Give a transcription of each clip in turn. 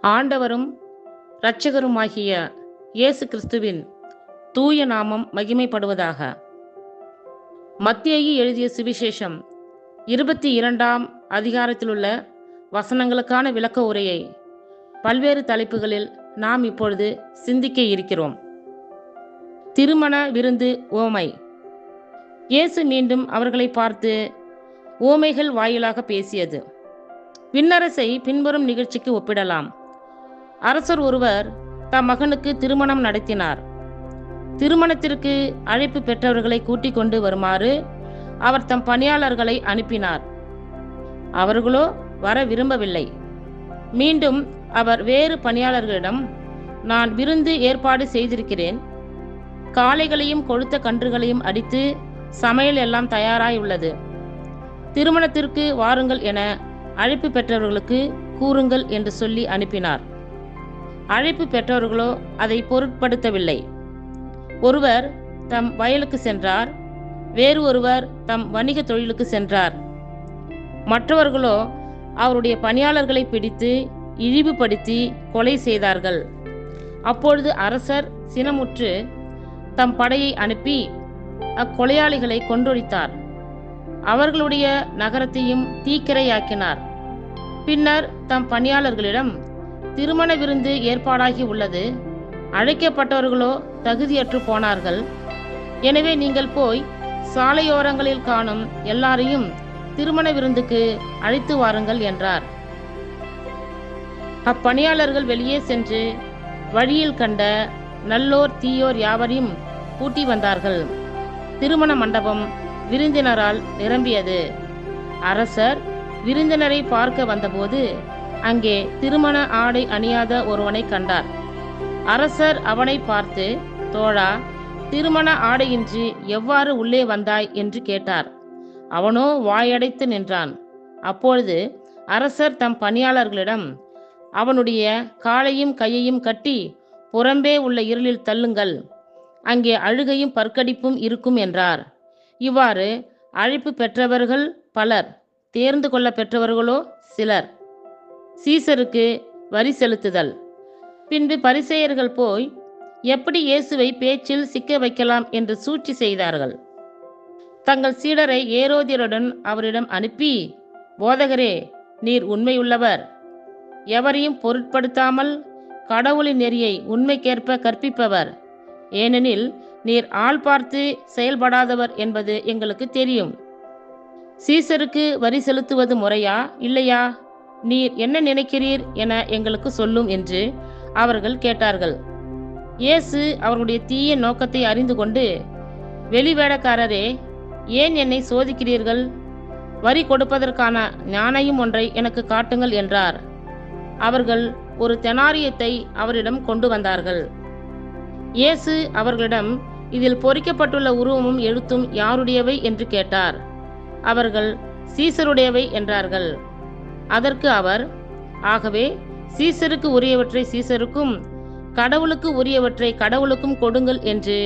ஆண்டவரும் இரட்சகருமாகிய இயேசு கிறிஸ்துவின் தூய நாமம் மகிமைப்படுவதாக. மத்தேயு எழுதிய சுவிசேஷம் 22ஆம் அதிகாரத்திலுள்ள வசனங்களுக்கான விளக்க உரையை பல்வேறு தலைப்புகளில் நாம் இப்பொழுது சிந்திக்க இருக்கிறோம். திருமண விருந்து உவமை. இயேசு மீண்டும் அவர்களை பார்த்து உவமைகள் வாயிலாக பேசியது. விண்ணரசை பின்வரும் நிகழ்ச்சிக்கு ஒப்பிடலாம். அரசர் ஒருவர் தம் மகனுக்கு திருமணம் நடத்தினார். திருமணத்திற்கு அழைப்பு பெற்றவர்களை கூட்டிக் கொண்டு வருமாறு அவர் தம் பணியாளர்களை அனுப்பினார். அவர்களோ வர விரும்பவில்லை. மீண்டும் அவர் வேறு பணியாளர்களிடம், நான் விருந்து ஏற்பாடு செய்திருக்கிறேன், காளைகளையும் கொழுத்த கன்றுகளையும் அடித்து சமையல் எல்லாம் தயாராய் உள்ளது, திருமணத்திற்கு வாருங்கள் என அழைப்பு பெற்றவர்களுக்கு கூறுங்கள் என்று சொல்லி அனுப்பினார். அழைப்பு பெற்றவர்களோ அதை பொருட்படுத்தவில்லை. ஒருவர் தம் வயலுக்கு சென்றார், வேறு ஒருவர் தம் வணிக தொழிலுக்கு சென்றார். மற்றவர்களோ அவருடைய பணியாளர்களை பிடித்து இழிவுபடுத்தி கொலை செய்தார்கள். அப்பொழுது அரசர் சினமுற்று தம் படையை அனுப்பி அக்கொலையாளிகளை கொன்றொழித்தார். அவர்களுடைய நகரத்தையும் தீக்கிரையாக்கினார். பின்னர் தம் பணியாளர்களிடம், திருமண விருந்து ஏற்பாடாகி உள்ளது, அழைக்கப்பட்டவர்களோ தகுதியற்று போனார்கள். எனவே நீங்கள் போய் சாலையோரங்களில் காணும் எல்லாரையும் திருமண விருந்துக்கு அழைத்து வாருங்கள் என்றார். அப்பணியாளர்கள் வெளியே சென்று வழியில் கண்ட நல்லோர் தீயோர் யாவரையும் கூட்டி வந்தார்கள். திருமண மண்டபம் விருந்தினரால் நிரம்பியது. அரசர் விருந்தினரை பார்க்க வந்தபோது அங்கே திருமண ஆடை அணியாத ஒருவனை கண்டார். அரசர் அவனை பார்த்து, தோழா, திருமண ஆடையின்றி எவ்வாறு உள்ளே வந்தாய் என்று கேட்டார். அவனோ வாயடைத்து நின்றான். அப்பொழுது அரசர் தம் பணியாளர்களிடம், அவனுடைய காலையும் கையையும் கட்டி புறம்பே உள்ள இருளில் தள்ளுங்கள், அங்கே அழுகையும் பற்கடிப்பும் இருக்கும் என்றார். இவ்வாறு அழைப்பு பெற்றவர்கள் பலர், தேர்ந்து கொள்ள பெற்றவர்களோ சிலர். சீசருக்கு வரி செலுத்துதல். பின்பு பரிசேயர்கள் போய் எப்படி இயேசுவை பேச்சில் சிக்க வைக்கலாம் என்று சூழ்ச்சி செய்தார்கள். தங்கள் சீடரை ஏரோதியருடன் அவரிடம் அனுப்பி, போதகரே, நீர் உண்மையுள்ளவர், எவரையும் பொருட்படுத்தாமல் கடவுளின் நெறியை உண்மைக்கேற்ப கற்பிப்பவர், ஏனெனில் நீர் ஆள் பார்த்து செயல்படாதவர் என்பது எங்களுக்கு தெரியும். சீசருக்கு வரி செலுத்துவது முறையா இல்லையா? நீர் என்ன நினைக்கிறீர் என எங்களுக்கு சொல்லும் என்று அவர்கள் கேட்டார்கள். இயேசு அவர்களுடைய தீய நோக்கத்தை அறிந்து கொண்டு, வெளிவேடக்காரரே, ஏன் என்னை சோதிக்கிறீர்கள்? வரி கொடுப்பதற்கான ஞானையும் ஒன்றை எனக்கு காட்டுங்கள் என்றார். அவர்கள் ஒரு தெனாரியத்தை அவரிடம் கொண்டு வந்தார்கள். இயேசு அவர்களிடம், இதில் பொறிக்கப்பட்டுள்ள உருவமும் எழுத்தும் யாருடையவை என்று கேட்டார். அவர்கள் சீசருடையவை என்றார்கள். அதற்கு அவர், ஆகவே சீசருக்கு உரியவற்றை சீசருக்கும் கடவுளுக்கு உரியவற்றை கடவுளுக்கும் கொடுங்கள் என்று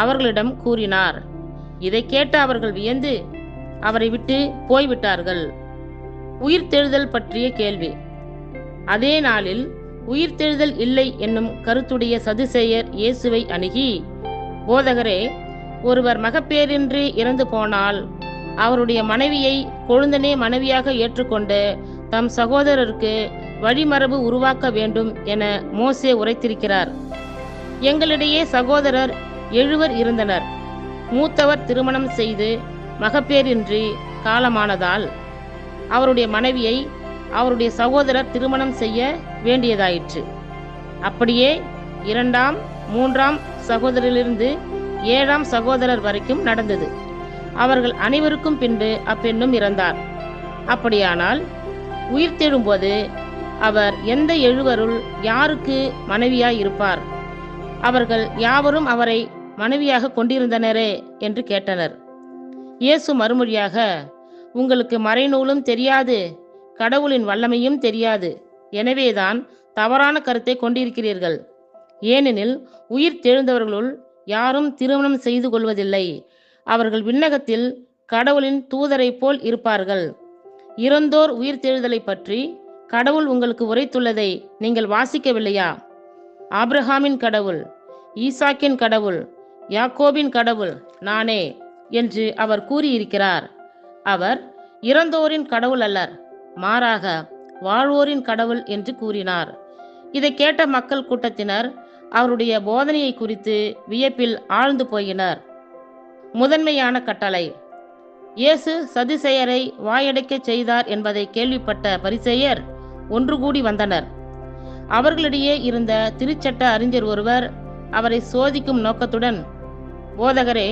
அவர்களிடம் கூறினார். இதை கேட்ட அவர்கள் வியந்து அவரை விட்டு போய்விட்டார்கள். உயிர்த்தெழுதல் பற்றிய கேள்வி. அதே நாளில் உயிர்த்தெழுதல் இல்லை என்னும் கருத்துடைய சதுசேயர் இயேசுவை அணுகி, போதகரே, ஒருவர் மகப்பேரின்றி இறந்து போனால் அவருடைய மனைவியை கொழுந்தனே மனைவியாக ஏற்றுக்கொண்டு தம் சகோதரருக்கு வழிமரபு உருவாக்க வேண்டும் என மோசே உரைத்திருக்கிறார். எங்களிடையே சகோதரர் 7 இருந்தனர். மூத்தவர் திருமணம் செய்து மகப்பேரின்றி காலமானதால் அவருடைய மனைவியை அவருடைய சகோதரர் திருமணம் செய்ய வேண்டியதாயிற்று. அப்படியே 2ஆம் 3ஆம் சகோதரிலிருந்து 7ஆம் சகோதரர் வரைக்கும் நடந்தது. அவர்கள் அனைவருக்கும் பின்பு அப்பெண்ணும் இறந்தார். அப்படியானால் உயிர்த்தெழும்போது அவர் எந்த 7 யாருக்கு மனைவியாய் இருப்பார்? அவர்கள் யாவரும் அவரை மனைவியாக கொண்டிருந்தனரே என்று கேட்டனர். இயேசு மறுமொழியாக, உங்களுக்கு மறைநூலும் தெரியாது, கடவுளின் வல்லமையும் தெரியாது, எனவேதான் தவறான கருத்தை கொண்டிருக்கிறீர்கள். ஏனெனில் உயிர்த்தெழுந்தவர்களுள் யாரும் திருமணம் செய்து கொள்வதில்லை. அவர்கள் விண்ணகத்தில் கடவுளின் தூதரை போல் இருப்பார்கள். இறந்தோர் உயிர்த்தெழுதலை பற்றி கடவுள் உங்களுக்கு உரைத்துள்ளதை நீங்கள் வாசிக்கவில்லையா? ஆபிரகாமின் கடவுள், ஈசாக்கின் கடவுள், யாக்கோபின் கடவுள் நானே என்று அவர் கூறியிருக்கிறார். அவர் இறந்தோரின் கடவுள் அல்லர், மாறாக வாழ்வோரின் கடவுள் என்று கூறினார். இதை கேட்ட மக்கள் கூட்டத்தினர் அவருடைய போதனையை குறித்து வியப்பில் ஆழ்ந்து போயினர். முதன்மையான கட்டளை. இயேசு சதுசேயரை வாயடைக்க செய்தார் என்பதை கேள்விப்பட்ட பரிசேயர் ஒன்று கூடி வந்தனர். அவர்களிடையே இருந்த திருச்சட்ட அறிஞர் ஒருவர் அவரை சோதிக்கும் நோக்கத்துடன், போதகரே,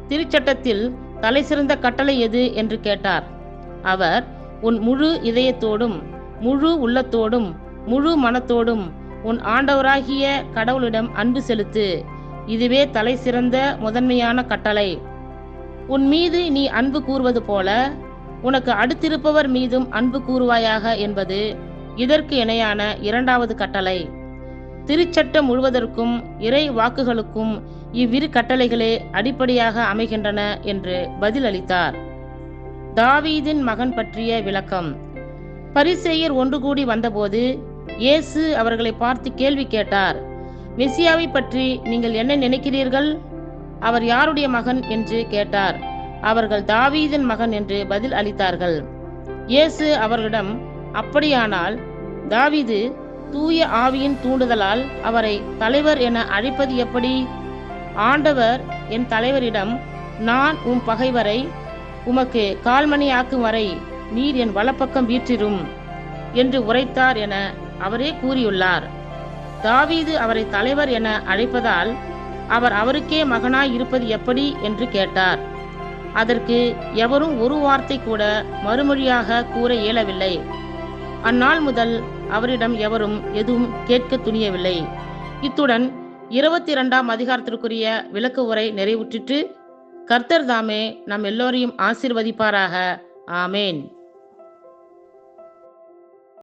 திருச்சட்டத்தில் தலைசிறந்த கட்டளை எது என்று கேட்டார். அவர், உன் முழு இதயத்தோடும் முழு உள்ளத்தோடும் முழு மனத்தோடும் உன் ஆண்டவராகிய கடவுளிடம் அன்பு செலுத்து, இதுவே தலை சிறந்த முதன்மையான கட்டளை. உன் மீது நீ அன்பு கூறுவது போல உனக்கு அடுத்திருப்பவர் மீதும் அன்பு கூறுவாயாக என்பது இதற்கு இணையான இரண்டாவது கட்டளை. திருச்சட்டம் முழுவதற்கும் இறை வாக்குகளுக்கும் இவ்விரு கட்டளைகளே அடிப்படையாக அமைகின்றன என்று பதில் அளித்தார். தாவீதின் மகன் பற்றிய விளக்கம். பரிசேயர் ஒன்று கூடி வந்தபோது இயேசு அவர்களை பார்த்து கேள்வி கேட்டார். மெசியாவை பற்றி நீங்கள் என்ன நினைக்கிறீர்கள்? அவர் யாருடைய மகன் என்று கேட்டார். அவர்கள் தாவீதின் மகன் என்று பதில் அளித்தார்கள். இயேசு அவர்களிடம், அப்படியானால் தாவீது தூய ஆவியின் தூண்டுதலால் அவரை தலைவர் என அழைப்பது எப்படி? ஆண்டவர் என் தலைவரிடம், நான் உம் பகைவரை உமக்கு கால்மணி ஆக்கும் வரை நீர் என் வலப்பக்கம் வீற்றிரும் என்று உரைத்தார் என அவரே கூறியுள்ளார். தாவீது அவரை தலைவர் என அழைப்பதால் அவர் அவருக்கே மகனாய் இருப்பது எப்படி என்று கேட்டார். அதற்கு எவரும் ஒரு வார்த்தை கூட மறுமொழியாக கூற இயலவில்லை. அந்நாள் முதல் அவரிடம் எவரும் எதுவும் கேட்க துணியவில்லை. இத்துடன் 22ஆம் அதிகாரத்திற்குரிய விளக்க உரை நிறைவுற்றிற்று. கர்த்தர் தாமே நம் எல்லோரையும் ஆசீர்வதிப்பாராக. ஆமேன்.